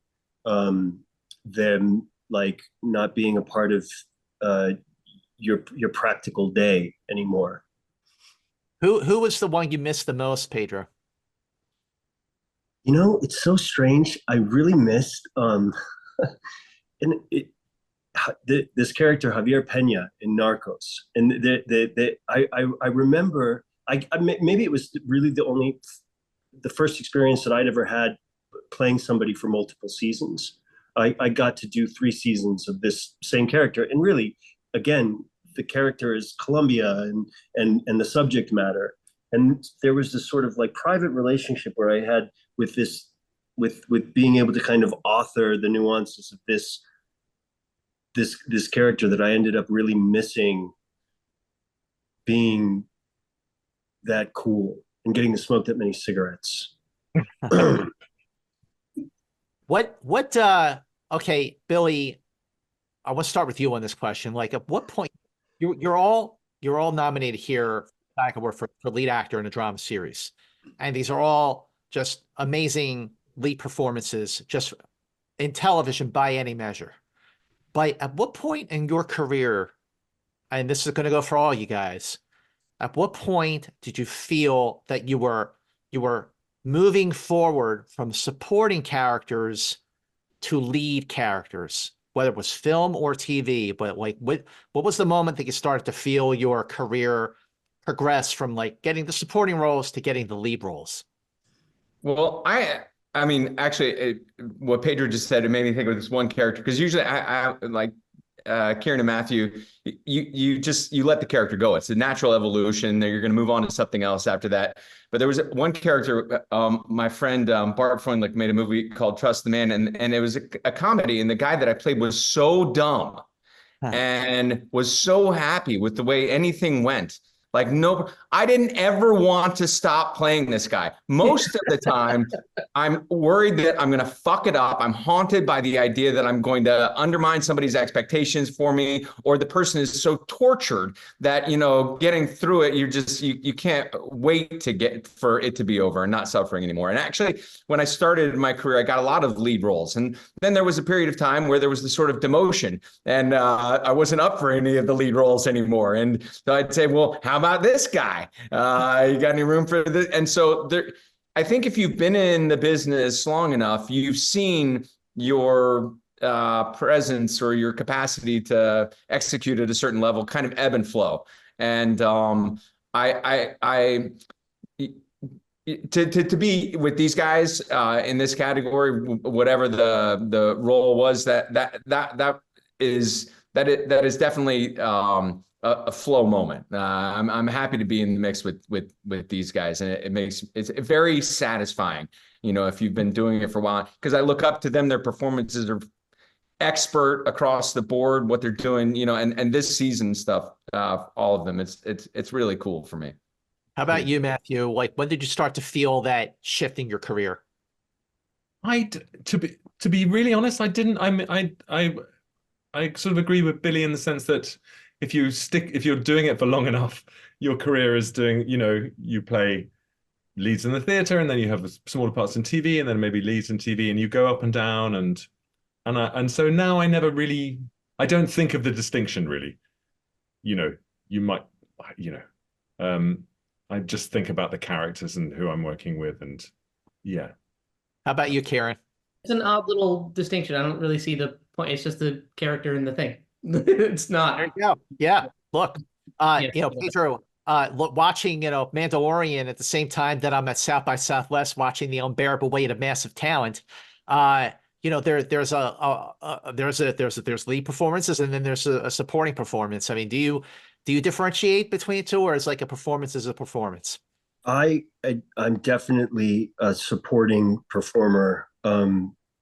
them, like not being a part of your practical day anymore. Who was the one you missed the most, Pedro? It's so strange. I really missed this character Javier Pena in Narcos, and I remember maybe it was really the first experience that I'd ever had playing somebody for multiple seasons. I got to do 3 seasons of this same character, and really, again, the character is Colombia and the subject matter. And there was this sort of like private relationship where I had with being able to kind of author the nuances of this character that I ended up really missing, being that cool and getting to smoke that many cigarettes. Okay, Billy, I want to start with you on this question. Like, at what point you're all you're all nominated here SAG Award for lead actor in a drama series. And these are all just amazing lead performances, just in television by any measure. But at what point in your career, and this is going to go for all you guys, at what point did you feel that you were moving forward from supporting characters to lead characters, whether it was film or TV? But like, what was the moment that you started to feel your career progress from like getting the supporting roles to getting the lead roles? Well, I mean, actually, what Pedro just said, it made me think of this one character, because usually I like Kieran and Matthew, you let the character go. It's a natural evolution. You're going to move on to something else after that. But there was one character, my friend Barb Freundlich made a movie called Trust the Man, and it was a comedy, and the guy that I played was so dumb and was so happy with the way anything went. Like, no, I didn't ever want to stop playing this guy. Most of the time, I'm worried that I'm going to fuck it up. I'm haunted by the idea that I'm going to undermine somebody's expectations for me, or the person is so tortured that, getting through it, you can't wait to get for it to be over and not suffering anymore. And actually, when I started my career, I got a lot of lead roles. And then there was a period of time where there was this sort of demotion, and I wasn't up for any of the lead roles anymore. And so I'd say, well, how about this guy? You got any room for this? And so I think if you've been in the business long enough, you've seen your presence or your capacity to execute at a certain level kind of ebb and flow. And to be with these guys in this category, whatever the role was, that is definitely a flow moment. I'm happy to be in the mix with these guys, and it's very satisfying, if you've been doing it for a while, because I look up to them. Their performances are expert across the board, what they're doing, and this season stuff, all of them. It's really cool for me. How about you, Matthew? Like, when did you start to feel that shift in your career? To be really honest, I didn't. I sort of agree with Billy in the sense that if you're doing it for long enough, your career is doing, you play leads in the theater, and then you have smaller parts in TV, and then maybe leads in TV, and you go up and down, and so now I don't think of the distinction really. You might, I just think about the characters and who I'm working with, and yeah. How about you, Kieran? It's an odd little distinction. I don't really see the point. It's just the character in the thing. It's not. There you go. Yeah. Look, Pedro, watching, Mandalorian at the same time that I'm at South by Southwest watching The Unbearable Weight of Massive Talent. There's lead performances, and then there's a supporting performance. I mean, do you differentiate between the two, or is like a performance is a performance? I'm definitely a supporting performer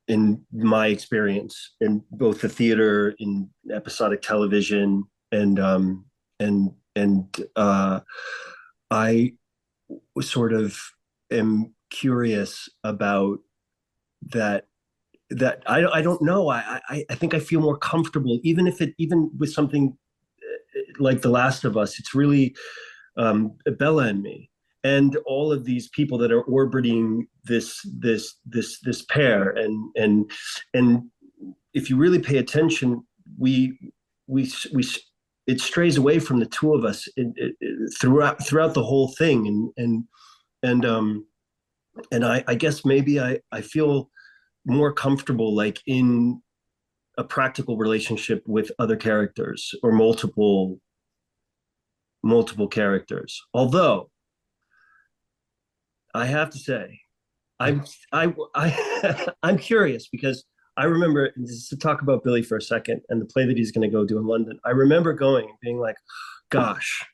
in my experience in both the theater, in episodic television, and I sort of am curious about that. I don't know. I think I feel more comfortable, even with something like The Last of Us. It's really Bella and me, and all of these people that are orbiting this pair, and if you really pay attention, it strays away from the two of us throughout the whole thing, and I guess maybe I feel more comfortable like in a practical relationship with other characters, or multiple characters. Although I have to say, I'm curious, because I remember, just to talk about Billy for a second and the play that he's going to go do in London. I remember going and being like, gosh,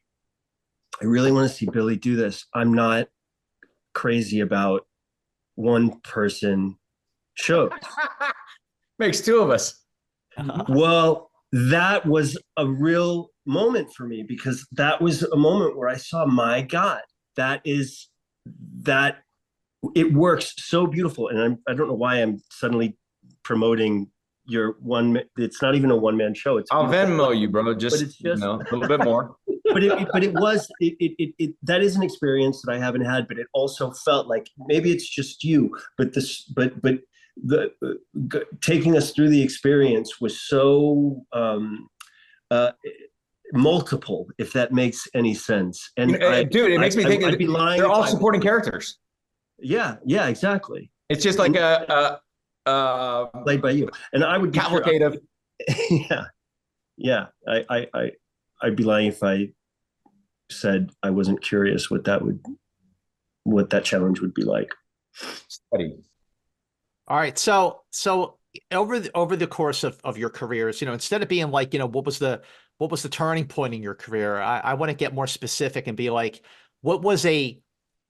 I really want to see Billy do this. I'm not crazy about one person shows. Makes two of us. Well, that was a real moment for me, because that was a moment where I saw, my God, that it works so beautiful. And I don't know why I'm suddenly promoting your one. It's not even a one-man show. I'll Venmo you, bro. Just, but it's just a little bit more. that is an experience that I haven't had, but it also felt like maybe it's just you, but the taking us through the experience was so uh, multiple, if that makes any sense. And dude, it makes me think I'd be lying. They're all supporting characters. Yeah, exactly. It's just like Played by you, and I would be cavalcade. Yeah. I'd be lying if I said I wasn't curious what that challenge would be like. Study. All right. So over the course of your careers, instead of being like, what was the turning point in your career? I want to get more specific and be like, what was a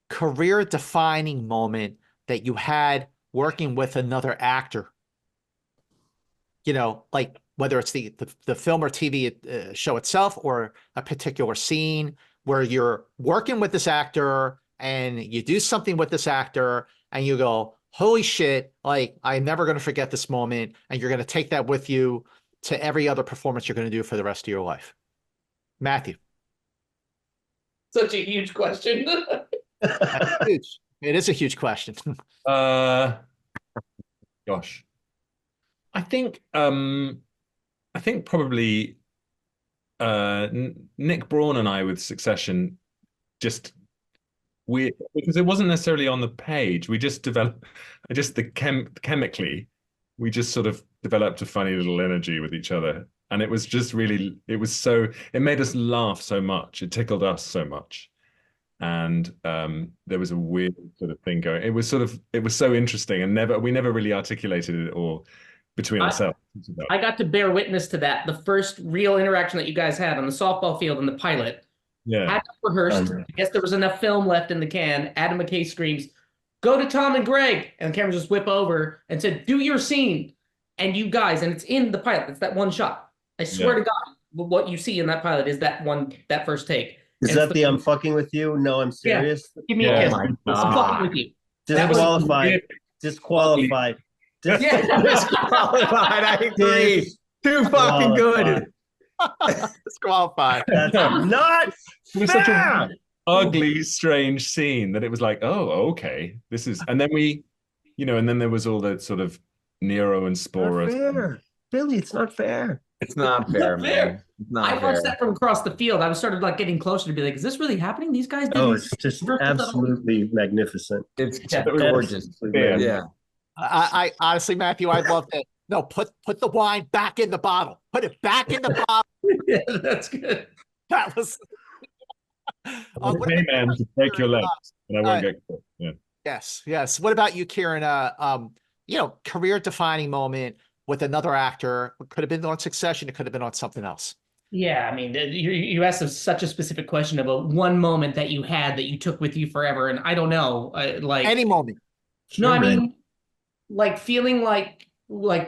career defining moment that you had working with another actor? Like whether it's the film or TV show itself, or a particular scene where you're working with this actor and you do something with this actor and you go, holy shit, like I'm never going to forget this moment. And you're going to take that with you to every other performance you're going to do for the rest of your life. Matthew. Such a huge question. That's huge. It is a huge question. Gosh. I think probably Nick Braun and I with Succession, just because it wasn't necessarily on the page. We just developed chemically, we just sort of developed a funny little energy with each other. And it was just really, it made us laugh so much. It tickled us so much. And there was a weird sort of thing going. It was so interesting, and we never really articulated it or between ourselves. I got to bear witness to that. The first real interaction that you guys had on the softball field in the pilot. Yeah. Had rehearsed. I guess there was enough film left in the can. Adam McKay screams, "Go to Tom and Greg," and the camera just whip over and said, "Do your scene." And you guys, and it's in the pilot. It's that one shot. I swear to God, what you see in that pilot is that first take. Is that the "I'm fucking with you"? No, I'm serious. Yeah. Give me a kiss. I'm fucking with you. Disqualified. Disqualified. Disqualified. I agree. Too fucking good. Disqualified. That's not fair. Such an ugly, strange scene that it was like, oh, okay, this is. And then and then there was all the sort of Nero and Spora. Not fair. Billy, it's not fair. It's not fair, man. It's not I watched that from across the field. I started getting closer to be like, is this really happening? These guys did. Oh, it's just absolutely magnificent. It's gorgeous. Yeah. I honestly, Matthew, I'd love to. No, put the wine back in the bottle. Put it back in the bottle. Yeah, that's good. That was. Hey, man, to break your legs, and I won't get caught. Yeah. Yes. What about you, Kieran? Career defining moment with another actor. It could have been on Succession. It could have been on something else. Yeah, I mean, you asked such a specific question about one moment that you had that you took with you forever, and I don't know, any moment. No, I mean, feeling like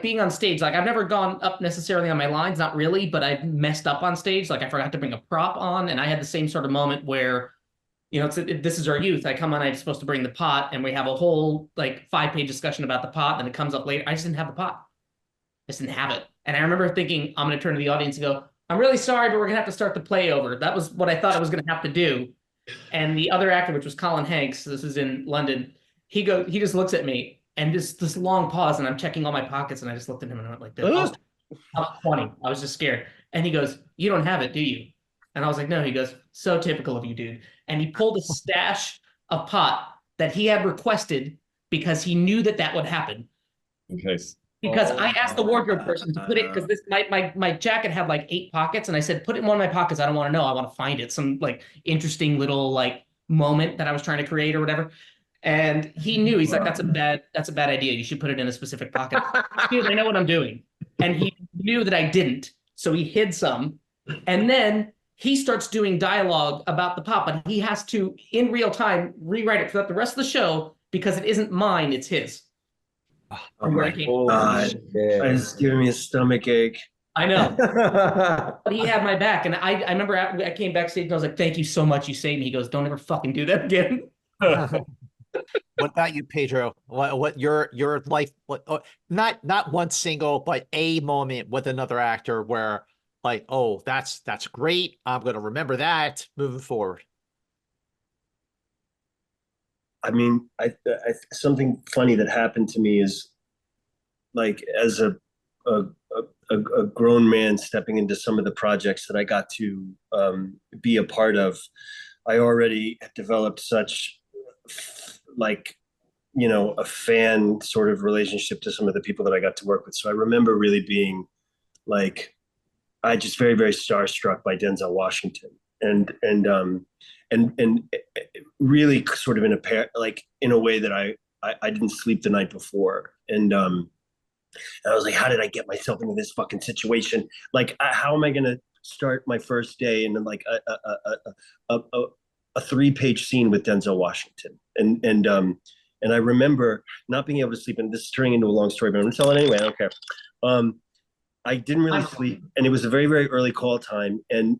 being on stage. I've never gone up necessarily on my lines, not really, but I've messed up on stage. I forgot to bring a prop on, and I had the same sort of moment where, this is our youth. I come on, I'm supposed to bring the pot, and we have a whole 5-page discussion about the pot, and it comes up later. I just didn't have the pot. I just didn't have it. And I remember thinking, I'm going to turn to the audience and go, "I'm really sorry, but we're going to have to start the play over." That was what I thought I was going to have to do. And the other actor, which was Colin Hanks, this is in London, he just looks at me, and this long pause, and I'm checking all my pockets, and I just looked at him and I went like this. I was 20. I was just scared. And he goes, "You don't have it, do you?" And I was like, "No." He goes, "So typical of you, dude." And he pulled a stash of pot that he had requested because he knew that would happen. In case. Because I asked the wardrobe person to put it, because my jacket had 8 pockets, and I said, "Put it in one of my pockets. I don't want to know. I want to find it." Some interesting little moment that I was trying to create or whatever. And he knew. He's like, that's a bad idea. You should put it in a specific pocket." Dude, I know what I'm doing. And he knew that I didn't, so he hid some. And then he starts doing dialogue about the pot, but he has to, in real time, rewrite it throughout the rest of the show because it isn't mine, it's his. Oh my God. It's giving me a stomach ache. I know. But he had my back. And I remember I came backstage and I was like, "Thank you so much. You saved me." He goes, "Don't ever fucking do that again." What about you, Pedro? What your life? Not one single, but a moment with another actor where like, oh, that's great. I'm going to remember that moving forward. I mean, something funny that happened to me is like as a, a grown man stepping into some of the projects that I got to be a part of. I already had developed such like, you know, a fan sort of relationship to some of the people that I got to work with. So I remember really being like, I just very, very starstruck by Denzel Washington, and really sort of in like in a way that I didn't sleep the night before, and I was like, how did I get myself into this fucking situation? Like, how am I gonna start my first day in like a 3-page scene with Denzel Washington, and I remember not being able to sleep, and this is turning into a long story, but I'm gonna tell it anyway. I don't care. I didn't really sleep, and it was a very, very early call time, and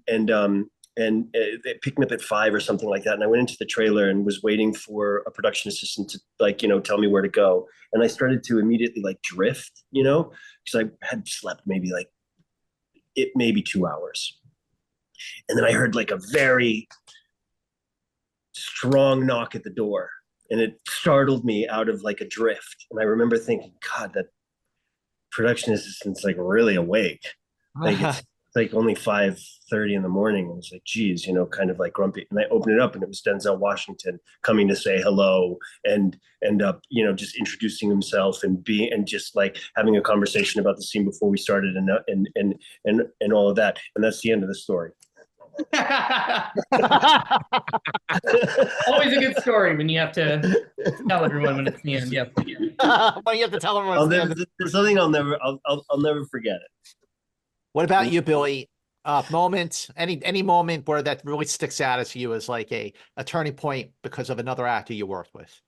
it picked me up at 5 or something like that. And I went into the trailer and was waiting for a production assistant to, like, you know, tell me where to go. And I started to immediately like drift, you know, because I had slept maybe 2 hours, and then I heard like a very strong knock at the door, and it startled me out of like a drift. And I remember thinking, God, that production assistant's like really awake. Like it's like only 5:30 in the morning. I was like, geez, you know, kind of like grumpy. And I opened it up, and it was Denzel Washington coming to say hello and end up, you know, just introducing himself and just like having a conversation about the scene before we started, and all of that. And that's the end of the story. Always a good story when you have to tell everyone when it's the end. Yep. Well, you have to tell everyone. There's something I'll never forget it. What about you, Billy? Moment, any moment where that really sticks out as you as like a turning point because of another actor you worked with?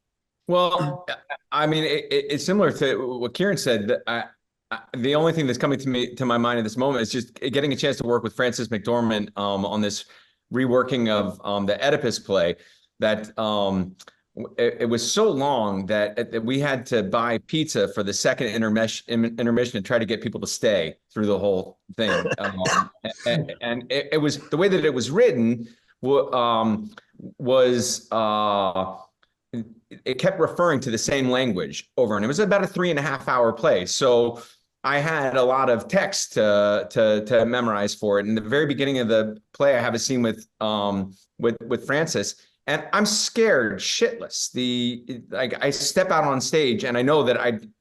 Well, I mean, it's similar to what Kieran said. The only thing that's coming to my mind at this moment is just getting a chance to work with Frances McDormand on this reworking of the Oedipus play. That it was so long that we had to buy pizza for the second intermission to try to get people to stay through the whole thing. And it was the way that it was written was it kept referring to the same language over, and it was about a 3.5-hour play. So I had a lot of text to memorize for it. In the very beginning of the play, I have a scene with Frances, and I'm scared shitless. I step out on stage, and I know that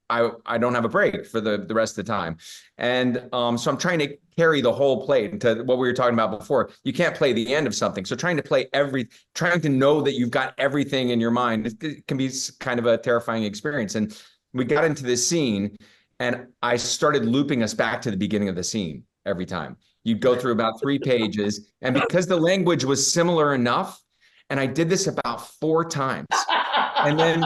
I don't have a break for the rest of the time, and so I'm trying to carry the whole play into what we were talking about before. You can't play the end of something, so trying to know that you've got everything in your mind, it can be kind of a terrifying experience. And we got into this scene, and I started looping us back to the beginning of the scene every time. You'd go through about 3 pages, and because the language was similar enough, and I did this about 4 times. And then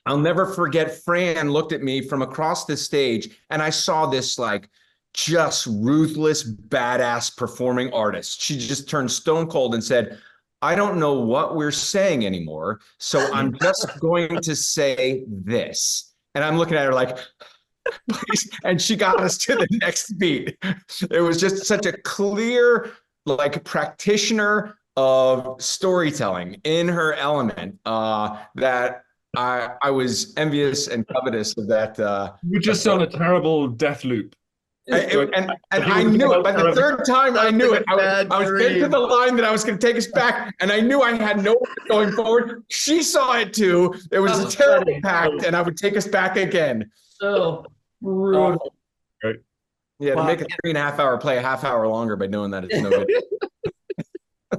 I'll never forget, Fran looked at me from across the stage, and I saw this like just ruthless, badass performing artist. She just turned stone cold and said, I don't know what we're saying anymore, so I'm just going to say this. And I'm looking at her like, please. And she got us to the next beat. It was just such a clear, like, practitioner of storytelling in her element that I was envious and covetous of that. You're just on a terrible death loop. And I knew it. By the third time, I knew it. I was getting to the line that I was going to take us back, and I knew I had no way going forward. She saw it too. It was a terrible pact, and I would take us back again. So brutal. Right. Yeah, to make a 3.5-hour play a half hour longer by knowing that it's no good.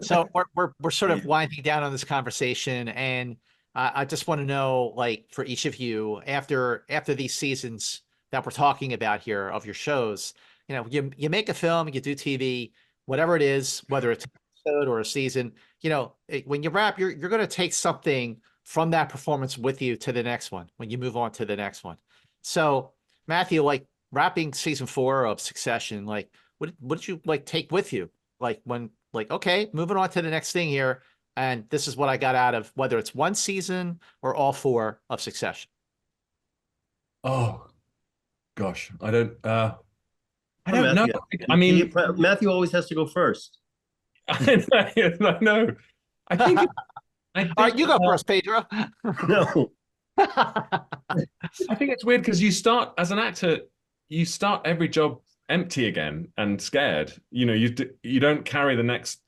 So we're sort of winding down on this conversation, and I just want to know, like, for each of you, after these seasons that we're talking about here of your shows, you know, you make a film, you do TV, whatever it is, whether it's an episode or a season, you know, when you wrap, you're going to take something from that performance with you to the next one when you move on to the next one. So Matthew, like, wrapping season 4 of Succession, like, what did you like take with you? Like, when, like, okay, moving on to the next thing here, and this is what I got out of whether it's one season or all 4 of Succession. Oh gosh, I I don't know. Matthew. I mean, Matthew always has to go first. I know. I think. I think, All right, you go first, Pedro. No. I think it's weird because you start as an actor, you start every job empty again and scared. You know, you don't carry the next,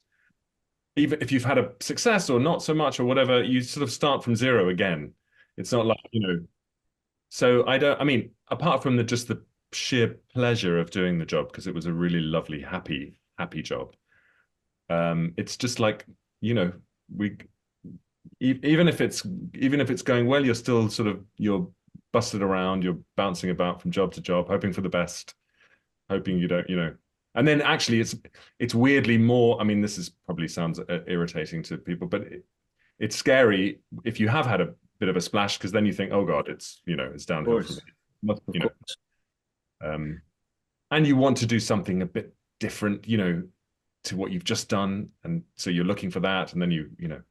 even if you've had a success or not so much or whatever, you sort of start from zero again. It's not like, you know, so I mean, apart from just the sheer pleasure of doing the job, because it was a really lovely, happy job. It's just like, you know, even if it's going well, you're still sort of, you're busted around, you're bouncing about from job to job, hoping for the best, hoping you don't, you know. And then actually it's weirdly more, I mean, this is probably sounds irritating to people, but it's scary if you have had a bit of a splash, because then you think, oh God, it's, you know, it's downhill from here. You know. And you want to do something a bit different, you know, to what you've just done. And so you're looking for that, and then you know.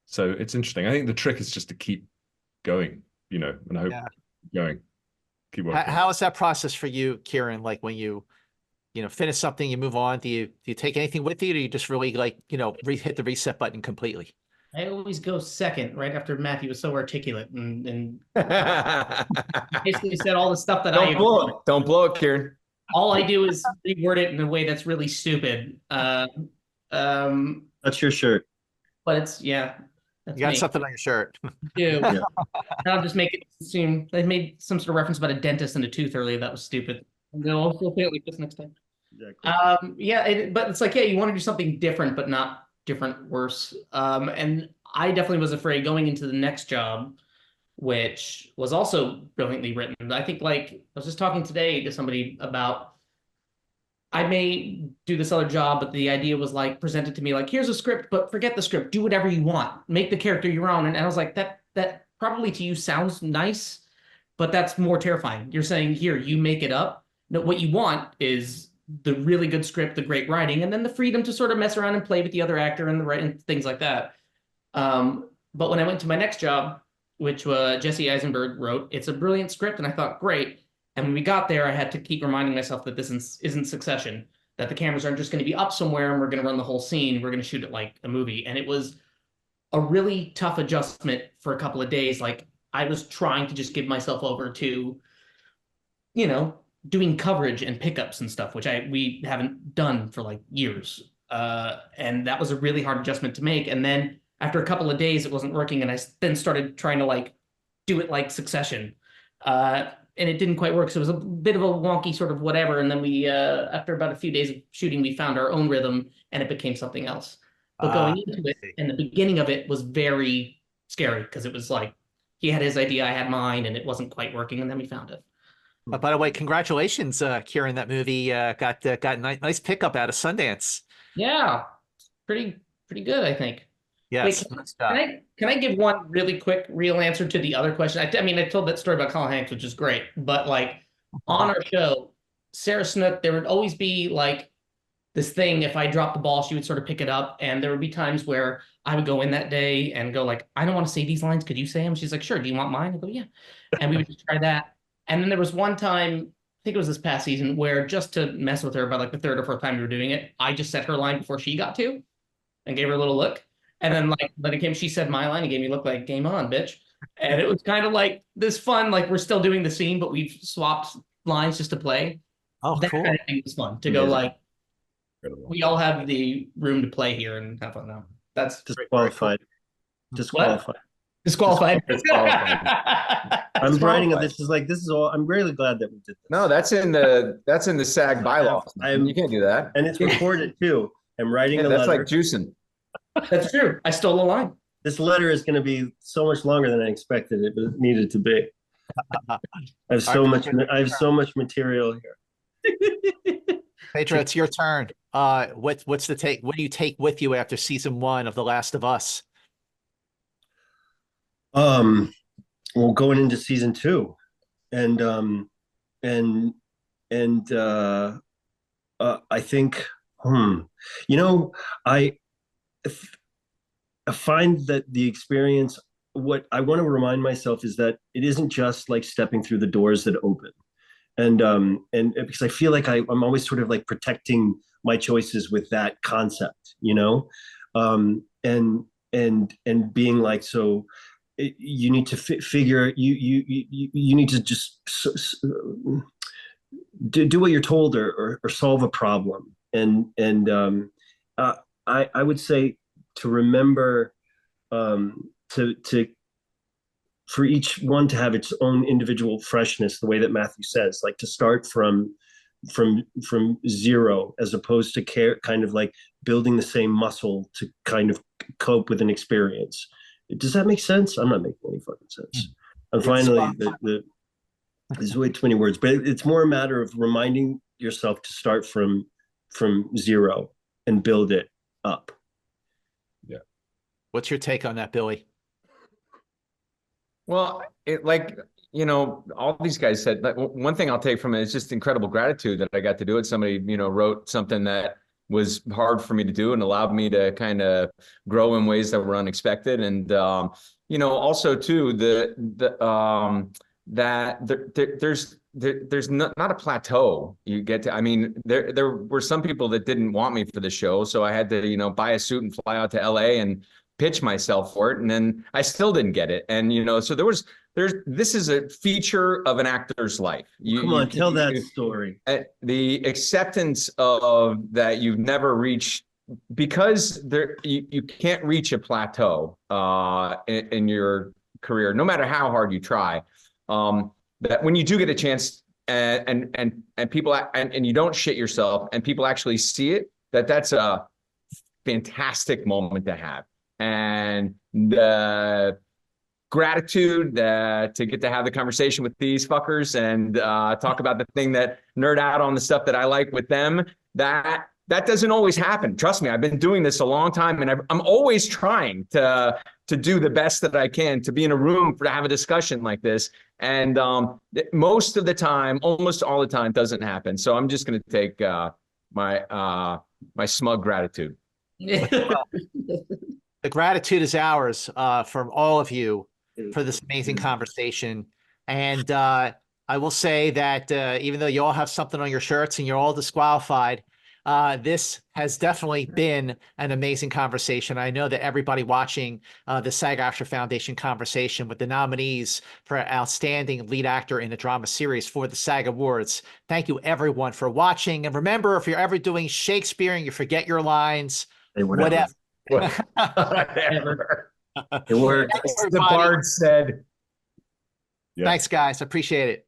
So it's interesting. I think the trick is just to keep going, you know, and I hope going, keep working. How is that process for you, Kieran? Like when you know, finish something, you move on. Do you take anything with you, or do you just really like, you know, hit the reset button completely? I always go second, right after Matthew was so articulate and basically said all the stuff that Don't blow it, Kieran. all I do is reword it in a way that's really stupid. That's your shirt. But it's that's You got me. something on your shirt. Yeah. Yeah. And I'll just make it seem they made some sort of reference about a dentist and a tooth earlier. That was stupid. We'll say it like this next time. Exactly. But it's like, you want to do something different, but not different worse. And I definitely was afraid going into the next job, which was also brilliantly written. I think, like, I was just talking today to somebody about, I may do this other job, but the idea was like presented to me like, here's a script, but forget the script, do whatever you want, make the character your own. And I was like, that probably to you sounds nice, but that's more terrifying. You're saying, here, you make it up. No, what you want is the really good script, the great writing, and then the freedom to sort of mess around and play with the other actor and the right and things like that. But when I went to my next job, which Jesse Eisenberg wrote, it's a brilliant script, and I thought, great. And when we got there, I had to keep reminding myself that this isn't Succession, that the cameras aren't just going to be up somewhere and we're going to run the whole scene. We're going to shoot it like a movie. And it was a really tough adjustment for a couple of days. Like, I was trying to just give myself over to, you know, doing coverage and pickups and stuff, which we haven't done for like years. And that was a really hard adjustment to make. And then after a couple of days, it wasn't working. And I then started trying to like do it like Succession. And it didn't quite work. So it was a bit of a wonky sort of whatever. And then we, after about a few days of shooting, we found our own rhythm and it became something else. But going into it, and the beginning of it was very scary because it was like, he had his idea, I had mine, and it wasn't quite working. And then we found it. By the way, congratulations, Kieran. That movie got a nice pickup out of Sundance. Yeah, pretty good, I think. Yes. Wait, can I give one really quick, real answer to the other question? I mean, I told that story about Colin Hanks, which is great, but like on our show, Sarah Snook, there would always be like this thing. If I dropped the ball, she would sort of pick it up, and there would be times where I would go in that day and go like, I don't want to say these lines. Could you say them? She's like, sure. Do you want mine? I go, yeah. And we would just try that. And then there was one time, I think it was this past season, where just to mess with her by like the third or fourth time we were doing it, I just said her line before she got to and gave her a little look. And then like when it came, she said my line and gave me a look like, game on, bitch. And it was kind of like this fun, like we're still doing the scene, but we've swapped lines just to play. Oh, that cool. kind of thing was fun to go like, we all have the room to play here and have fun now. That's disqualified. Disqualified. Disqualified. I'm writing of this is like, this is all, I'm really glad that we did this. No, that's in the SAG bylaws. You can't do that. And it's recorded too. I'm writing a that's letter. like juicing. That's true. I stole a line. This letter is going to be so much longer than I expected it, but it needed to be. I have so much material here. Pedro, it's your turn. What's the take? What do you take with you after season 1 of The Last of Us? Well, going into season 2, and I think, you know, I find that the experience, what I want to remind myself is that it isn't just like stepping through the doors that open. and because I feel like I'm always sort of like protecting my choices with that concept, you know, and being like, so you need to figure you need to just do what you're told, or solve a problem. I would say to remember, to for each one to have its own individual freshness, the way that Matthew says, like to start from zero, as opposed to kind of like building the same muscle to kind of cope with an experience. Does that make sense? I'm not making any fucking sense. And finally, there's way too many words, but it's more a matter of reminding yourself to start from zero and build it up. Yeah. What's your take on that, Billy? Well, all these guys said, but one thing I'll take from it is just incredible gratitude that I got to do it. Somebody, wrote something that was hard for me to do and allowed me to kind of grow in ways that were unexpected. And, also too, there's not a plateau you get to. I mean, there were some people that didn't want me for the show, so I had to, buy a suit and fly out to LA and pitch myself for it, and then I still didn't get it. And so this is a feature of an actor's life. Tell that story. The acceptance of that you've never reached, because you can't reach a plateau in your career, no matter how hard you try. That when you do get a chance and people and you don't shit yourself and people actually see it, that's a fantastic moment to have. And the gratitude to get to have the conversation with these fuckers and talk about the thing that nerd out on the stuff that I like with them, that doesn't always happen. Trust me, I've been doing this a long time, and I'm always trying to do the best that I can to be in a room to have a discussion like this. And most of the time, almost all the time, doesn't happen. So I'm just going to take my smug gratitude. The gratitude is ours from all of you for this amazing conversation. And I will say that even though you all have something on your shirts and you're all disqualified, this has definitely been an amazing conversation. I know that everybody watching the SAG-AFTRA Foundation conversation with the nominees for Outstanding Lead Actor in a Drama Series for the SAG Awards. Thank you, everyone, for watching. And remember, if you're ever doing Shakespeare and you forget your lines, whatever. Whatever. It worked. The bard said. Thanks, guys. Appreciate it.